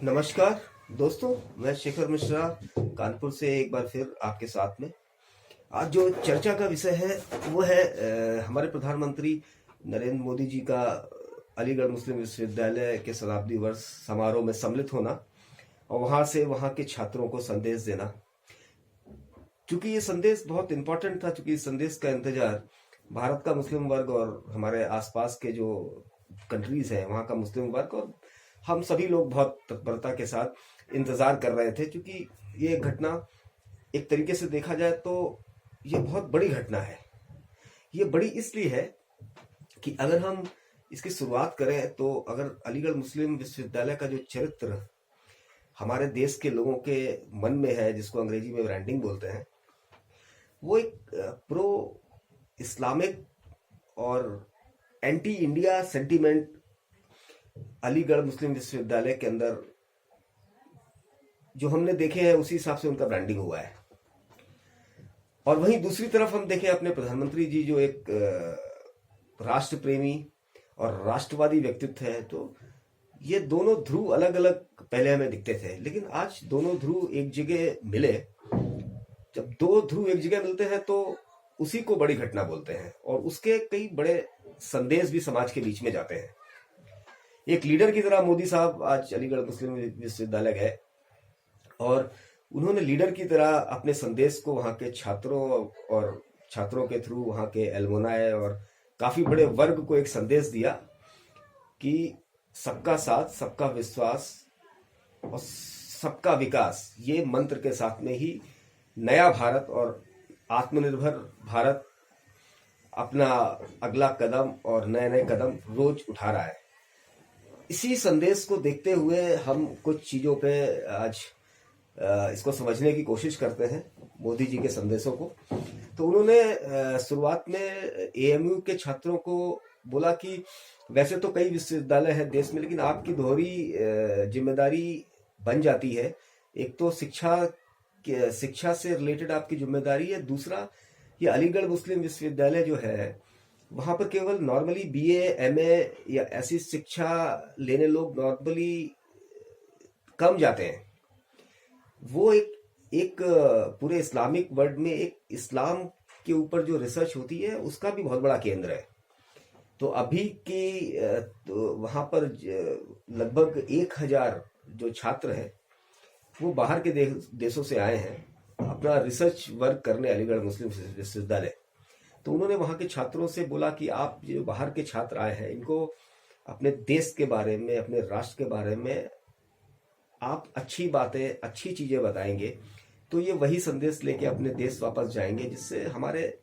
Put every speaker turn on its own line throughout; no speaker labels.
नमस्कार दोस्तों, मैं शेखर मिश्रा कानपुर से एक बार फिर आपके साथ में। आज जो चर्चा का विषय है वो है हमारे प्रधानमंत्री नरेंद्र मोदी जी का अलीगढ़ मुस्लिम विश्वविद्यालय के शताब्दी वर्ष समारोह में सम्मिलित होना और वहाँ से वहाँ के छात्रों को संदेश देना। चूंकि ये संदेश बहुत इम्पोर्टेंट था, चूंकि इस संदेश का इंतजार भारत का मुस्लिम वर्ग और हमारे आसपास के जो कंट्रीज हैं वहाँ का मुस्लिम वर्ग और हम सभी लोग बहुत तत्परता के साथ इंतजार कर रहे थे। क्योंकि ये घटना एक तरीके से देखा जाए तो ये बहुत बड़ी घटना है। ये बड़ी इसलिए है कि अगर हम इसकी शुरुआत करें तो अगर अलीगढ़ मुस्लिम विश्वविद्यालय का जो चरित्र हमारे देश के लोगों के मन में है, जिसको अंग्रेजी में ब्रांडिंग बोलते हैं, वो एक प्रो इस्लामिक और एंटी इंडिया सेंटीमेंट अलीगढ़ मुस्लिम विश्वविद्यालय के अंदर जो हमने देखे हैं उसी हिसाब से उनका ब्रांडिंग हुआ है। और वहीं दूसरी तरफ हम देखें अपने प्रधानमंत्री जी जो एक राष्ट्र प्रेमी और राष्ट्रवादी व्यक्तित्व है, तो ये दोनों ध्रुव अलग अलग पहले हमें दिखते थे, लेकिन आज दोनों ध्रुव एक जगह मिले। जब दो ध्रुव एक जगह मिलते हैं तो उसी को बड़ी घटना बोलते हैं और उसके कई बड़े संदेश भी समाज के बीच में जाते हैं। एक लीडर की तरह मोदी साहब आज अलीगढ़ मुस्लिम विश्वविद्यालय गए और उन्होंने लीडर की तरह अपने संदेश को वहाँ के छात्रों और छात्रों के थ्रू वहाँ के एल्युमनाई और काफी बड़े वर्ग को एक संदेश दिया कि सबका साथ, सबका विश्वास और सबका विकास, ये मंत्र के साथ में ही नया भारत और आत्मनिर्भर भारत अपना अगला कदम और नए नए कदम रोज उठा रहा है। इसी संदेश को देखते हुए हम कुछ चीजों पे आज इसको समझने की कोशिश करते हैं, मोदी जी के संदेशों को। तो उन्होंने शुरुआत में एएमयू के छात्रों को बोला कि वैसे तो कई विश्वविद्यालय हैं देश में, लेकिन आपकी दोहरी जिम्मेदारी बन जाती है। एक तो शिक्षा से रिलेटेड आपकी जिम्मेदारी है, दूसरा ये अलीगढ़ मुस्लिम विश्वविद्यालय जो है वहां पर केवल नॉर्मली बीए, एमए या ऐसी शिक्षा लेने लोग नॉर्मली कम जाते हैं। वो एक पूरे इस्लामिक वर्ल्ड में एक इस्लाम के ऊपर जो रिसर्च होती है उसका भी बहुत बड़ा केंद्र है। तो अभी की तो वहां पर लगभग 1000 जो छात्र हैं वो बाहर के देशों से आए हैं अपना रिसर्च वर्क करने अलीगढ़ मुस्लिम विश्वविद्यालय। तो उन्होंने वहां के छात्रों से बोला कि आप जो बाहर के छात्र आए हैं इनको अपने देश के बारे में, अपने राष्ट्र के बारे में आप अच्छी बातें, अच्छी चीजें बताएंगे तो ये वही संदेश लेके अपने देश वापस जाएंगे, जिससे हमारे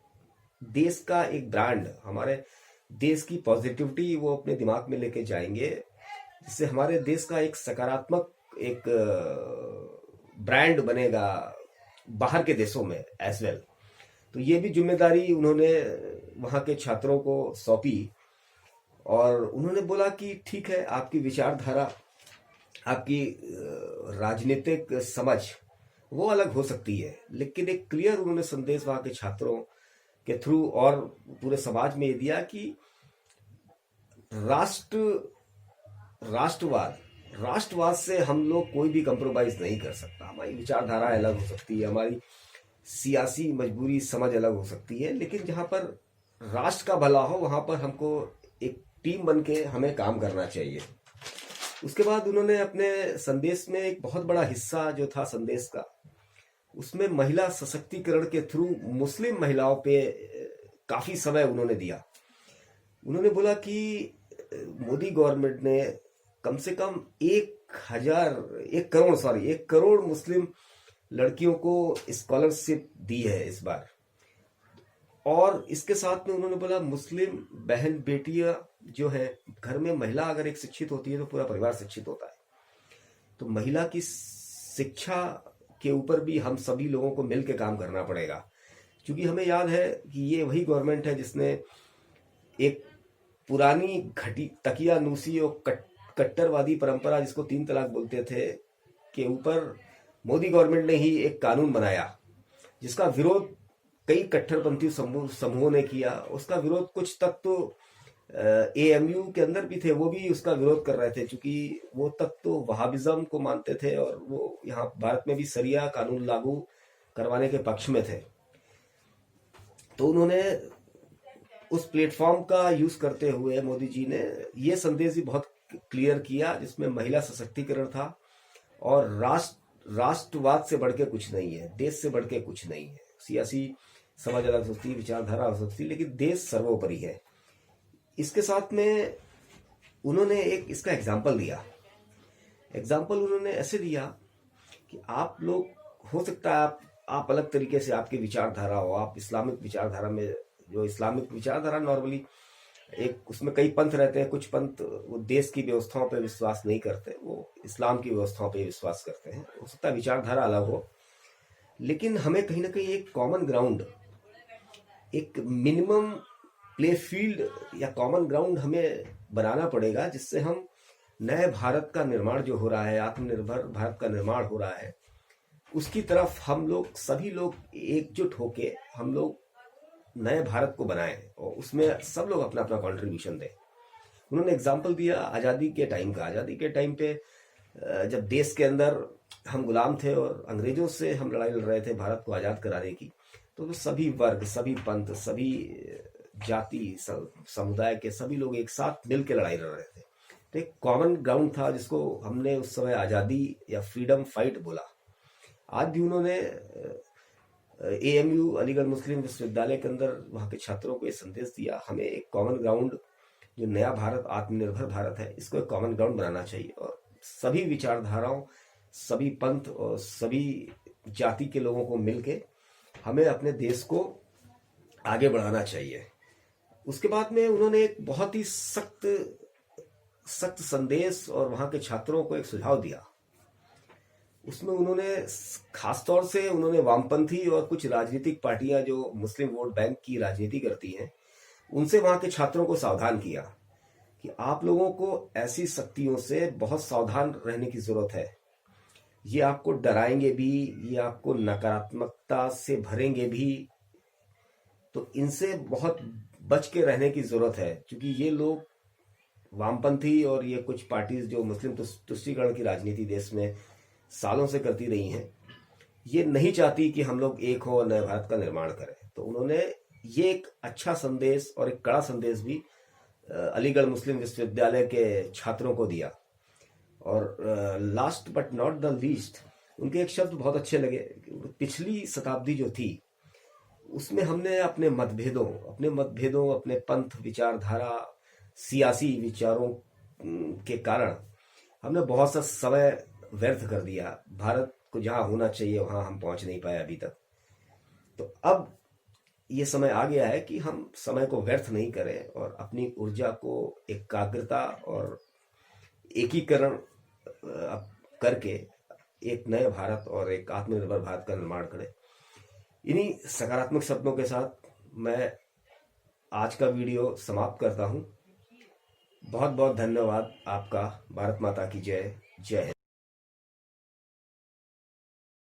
देश का एक ब्रांड, हमारे देश की पॉजिटिविटी वो अपने दिमाग में लेके जाएंगे, जिससे हमारे देश का एक सकारात्मक एक ब्रांड बनेगा बाहर के देशों में एज वेल। तो ये भी जिम्मेदारी उन्होंने वहाँ के छात्रों को सौंपी और उन्होंने बोला कि ठीक है, आपकी विचारधारा, आपकी राजनीतिक समझ वो अलग हो सकती है, लेकिन एक क्लियर उन्होंने संदेश वहाँ के छात्रों के थ्रू और पूरे समाज में ये दिया कि राष्ट्रवाद से हम लोग कोई भी कंप्रोमाइज नहीं कर सकता। हमारी विचारधारा अलग हो सकती है, हमारी सियासी मजबूरी समझ अलग हो सकती है, लेकिन जहां पर राष्ट्र का भला हो वहां पर हमको एक टीम बन के हमें काम करना चाहिए। उसके बाद उन्होंने अपने संदेश में एक बहुत बड़ा हिस्सा जो था संदेश का, उसमें महिला सशक्तिकरण के थ्रू मुस्लिम महिलाओं पे काफी समय उन्होंने दिया। उन्होंने बोला कि मोदी गवर्नमेंट ने कम से कम 1 करोड़ मुस्लिम लड़कियों को स्कॉलरशिप दी है इस बार। और इसके साथ में उन्होंने बोला मुस्लिम बहन बेटियां जो है, घर में महिला अगर एक शिक्षित होती है तो पूरा परिवार शिक्षित होता है। तो महिला की शिक्षा के ऊपर भी हम सभी लोगों को मिलकर काम करना पड़ेगा, क्योंकि हमें याद है कि ये वही गवर्नमेंट है जिसने एक पुरानी घटी तकियानूसी और कट्टरवादी परंपरा, जिसको 3 तलाक बोलते थे, के ऊपर मोदी गवर्नमेंट ने ही एक कानून बनाया जिसका विरोध कई कट्टरपंथी समूहों ने किया। उसका विरोध कुछ तत्व एएमयू के अंदर भी थे, वो भी उसका विरोध कर रहे थे, क्योंकि वो तक तो वहाबिज्म को मानते थे और वो यहाँ भारत में भी शरिया कानून लागू करवाने के पक्ष में थे। तो उन्होंने उस प्लेटफॉर्म का यूज करते हुए मोदी जी ने ये संदेश भी बहुत क्लियर किया, जिसमें महिला सशक्तिकरण था और राष्ट्रवाद से बढ़ के कुछ नहीं है, देश से बढ़ के कुछ नहीं है। सियासी समझ अलग हो सकती है, विचारधारा हो सकती है, लेकिन देश सर्वोपरि है। इसके साथ में उन्होंने एक इसका एग्जाम्पल दिया। एग्जाम्पल उन्होंने ऐसे दिया कि आप लोग, हो सकता है आप अलग तरीके से आपकी विचारधारा हो, आप इस्लामिक विचारधारा में, जो इस्लामिक विचारधारा नॉर्मली एक उसमें कई पंथ रहते हैं, कुछ पंथ वो देश की व्यवस्थाओं पर विश्वास नहीं करते, वो इस्लाम की व्यवस्थाओं पर विश्वास करते हैं। हो सकता है विचारधारा अलग हो, लेकिन हमें कहीं ना कहीं एक कॉमन ग्राउंड, एक मिनिमम प्ले फील्ड या कॉमन ग्राउंड हमें बनाना पड़ेगा, जिससे हम नए भारत का निर्माण जो हो रहा है, आत्मनिर्भर भारत का निर्माण हो रहा है, उसकी तरफ हम लोग सभी लोग एकजुट होके हम लोग नए भारत को बनाएं और उसमें सब लोग अपना अपना कंट्रीब्यूशन दें। उन्होंने एग्जाम्पल दिया आज़ादी के टाइम का। आज़ादी के टाइम पे जब देश के अंदर हम गुलाम थे और अंग्रेजों से हम लड़ाई लड़ रहे थे भारत को आज़ाद कराने की, तो सभी वर्ग, सभी पंथ, सभी जाति, समुदाय के सभी लोग एक साथ मिल के लड़ाई लड़ रहे थे। तो एक कॉमन ग्राउंड था जिसको हमने उस समय आज़ादी या फ्रीडम फाइट बोला। आज भी उन्होंने एएमयू अलीगढ़ मुस्लिम विश्वविद्यालय के अंदर वहाँ के छात्रों को ये संदेश दिया, हमें एक कॉमन ग्राउंड, जो नया भारत, आत्मनिर्भर भारत है, इसको एक कॉमन ग्राउंड बनाना चाहिए और सभी विचारधाराओं, सभी पंथ और सभी जाति के लोगों को मिलके हमें अपने देश को आगे बढ़ाना चाहिए। उसके बाद में उन्होंने एक बहुत ही सख्त संदेश और वहाँ के छात्रों को एक सुझाव दिया। उसमें उन्होंने खासतौर से उन्होंने वामपंथी और कुछ राजनीतिक पार्टियां जो मुस्लिम वोट बैंक की राजनीति करती हैं, उनसे वहाँ के छात्रों को सावधान किया कि आप लोगों को ऐसी शक्तियों से बहुत सावधान रहने की जरूरत है। ये आपको डराएंगे भी, ये आपको नकारात्मकता से भरेंगे भी, तो इनसे बहुत बच के रहने की जरूरत है, क्योंकि ये लोग वामपंथी और ये कुछ पार्टीज जो मुस्लिम तुष्टीकरण की राजनीति देश में सालों से करती रही हैं, ये नहीं चाहती कि हम लोग एक हो और नए भारत का निर्माण करें। तो उन्होंने ये एक अच्छा संदेश और एक कड़ा संदेश भी अलीगढ़ मुस्लिम विश्वविद्यालय के छात्रों को दिया। और last but not the least, उनके एक शब्द बहुत अच्छे लगे। पिछली शताब्दी जो थी उसमें हमने अपने मतभेदों, अपने पंथ, विचारधारा, सियासी विचारों के कारण हमने बहुत सा समय व्यर्थ कर दिया। भारत को जहाँ होना चाहिए वहाँ हम पहुँच नहीं पाए अभी तक। तो अब ये समय आ गया है कि हम समय को व्यर्थ नहीं करें और अपनी ऊर्जा को एकाग्रता और एकीकरण करके एक नए भारत और एक आत्मनिर्भर भारत का निर्माण करें। इन्हीं सकारात्मक शब्दों के साथ मैं आज का वीडियो समाप्त करता हूँ। बहुत बहुत धन्यवाद आपका। भारत माता की जय। जय हिंद।